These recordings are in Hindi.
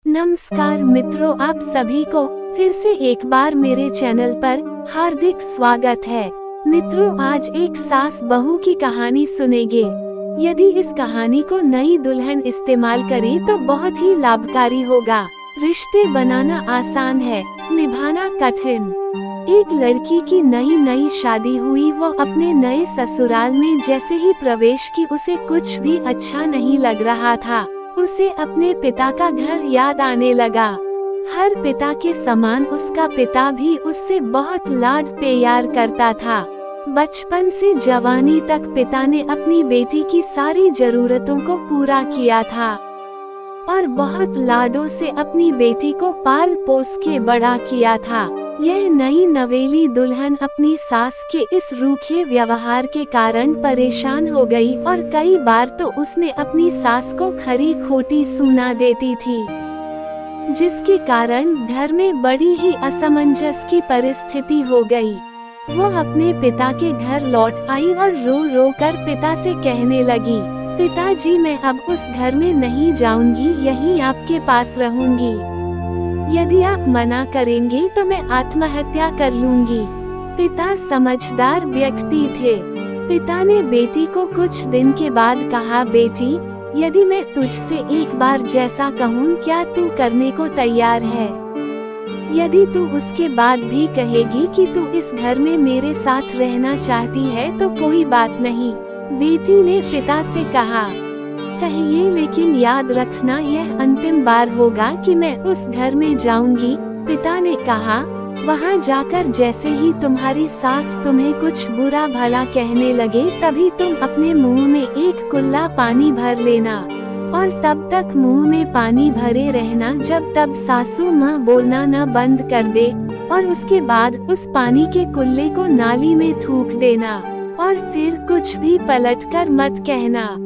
नमस्कार मित्रों, आप सभी को फिर से एक बार मेरे चैनल पर हार्दिक स्वागत है। मित्रों, आज एक सास बहू की कहानी सुनेंगे। यदि इस कहानी को नई दुल्हन इस्तेमाल करे तो बहुत ही लाभकारी होगा। रिश्ते बनाना आसान है, निभाना कठिन। एक लड़की की नई शादी हुई। वो अपने नए ससुराल में जैसे ही प्रवेश की उसे कुछ भी अच्छा नहीं लग रहा था। उसे अपने पिता का घर याद आने लगा। हर पिता के समान उसका पिता भी उससे बहुत लाड प्यार करता था। बचपन से जवानी तक पिता ने अपनी बेटी की सारी जरूरतों को पूरा किया था और बहुत लाडों से अपनी बेटी को पाल पोस के बड़ा किया था। यह नई नवेली दुल्हन अपनी सास के इस रूखे व्यवहार के कारण परेशान हो गई और कई बार तो उसने अपनी सास को खरी खोटी सुना देती थी, जिसके कारण घर में बड़ी ही असमंजस की परिस्थिति हो गई। वो अपने पिता के घर लौट आई और रो रो कर पिता से कहने लगी, पिताजी, मैं अब उस घर में नहीं जाऊंगी, यहीं आपके पास रहूंगी। यदि आप मना करेंगे तो मैं आत्महत्या कर लूंगी। पिता समझदार व्यक्ति थे। पिता ने बेटी को कुछ दिन के बाद कहा, बेटी, यदि मैं तुझसे एक बार जैसा कहूँ क्या तू करने को तैयार है? यदि तू उसके बाद भी कहेगी कि तू इस घर में मेरे साथ रहना चाहती है तो कोई बात नहीं। बेटी ने पिता से कहा, कहिए, लेकिन याद रखना यह अंतिम बार होगा कि मैं उस घर में जाऊंगी। पिता ने कहा, वहां जाकर जैसे ही तुम्हारी सास तुम्हें कुछ बुरा भला कहने लगे तभी तुम अपने मुंह में एक कुल्ला पानी भर लेना और तब तक मुंह में पानी भरे रहना जब तक सासू माँ बोलना न बंद कर दे, और उसके बाद उस पानी के कुल्ले को नाली में थूक देना और फिर कुछ भी पलटकर मत कहना।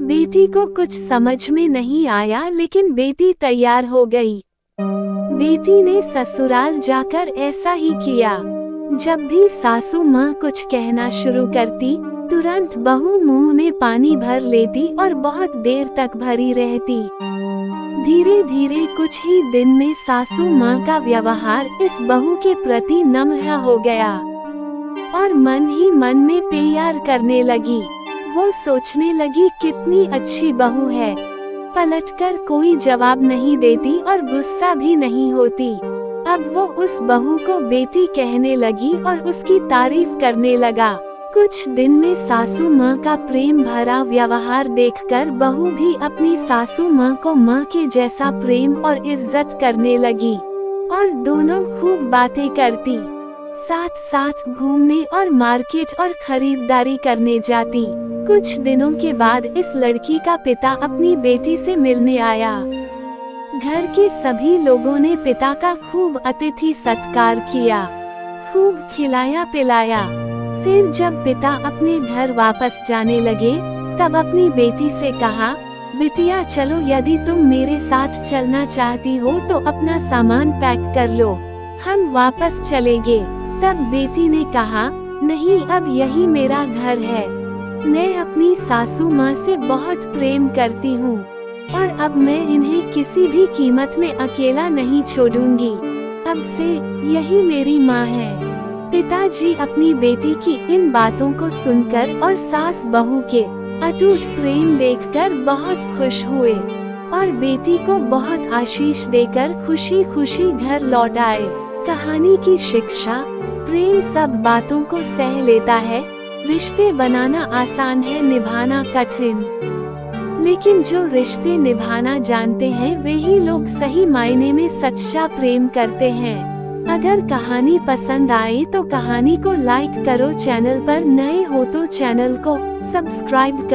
बेटी को कुछ समझ में नहीं आया, लेकिन बेटी तैयार हो गई। बेटी ने ससुराल जाकर ऐसा ही किया। जब भी सासू माँ कुछ कहना शुरू करती, तुरंत बहू मुंह में पानी भर लेती और बहुत देर तक भरी रहती। धीरे धीरे कुछ ही दिन में सासू माँ का व्यवहार इस बहू के प्रति नम्र हो गया और मन ही मन में प्यार करने लगी। वो सोचने लगी, कितनी अच्छी बहू है, पलटकर कोई जवाब नहीं देती और गुस्सा भी नहीं होती। अब वो उस बहू को बेटी कहने लगी और उसकी तारीफ करने लगा। कुछ दिन में सासू माँ का प्रेम भरा व्यवहार देखकर बहू भी अपनी सासू माँ को माँ के जैसा प्रेम और इज्जत करने लगी और दोनों खूब बातें करती, साथ साथ घूमने और मार्केट और खरीदारी करने जाती। कुछ दिनों के बाद इस लड़की का पिता अपनी बेटी से मिलने आया। घर के सभी लोगों ने पिता का खूब अतिथि सत्कार किया, खूब खिलाया पिलाया। फिर जब पिता अपने घर वापस जाने लगे तब अपनी बेटी से कहा, बिटिया चलो, यदि तुम मेरे साथ चलना चाहती हो तो अपना सामान पैक कर लो, हम वापस चलेंगे। तब बेटी ने कहा, नहीं, अब यही मेरा घर है। मैं अपनी सासू माँ से बहुत प्रेम करती हूँ और अब मैं इन्हें किसी भी कीमत में अकेला नहीं छोड़ूंगी। अब से यही मेरी माँ है। पिताजी अपनी बेटी की इन बातों को सुनकर और सास बहू के अटूट प्रेम देखकर बहुत खुश हुए और बेटी को बहुत आशीष देकर खुशी खुशी घर लौट आए। कहानी की शिक्षा, प्रेम सब बातों को सह लेता है। रिश्ते बनाना आसान है, निभाना कठिन। लेकिन जो रिश्ते निभाना जानते हैं वे ही लोग सही मायने में सच्चा प्रेम करते हैं। अगर कहानी पसंद आए तो कहानी को लाइक करो, चैनल पर नए हो तो चैनल को सब्सक्राइब करो।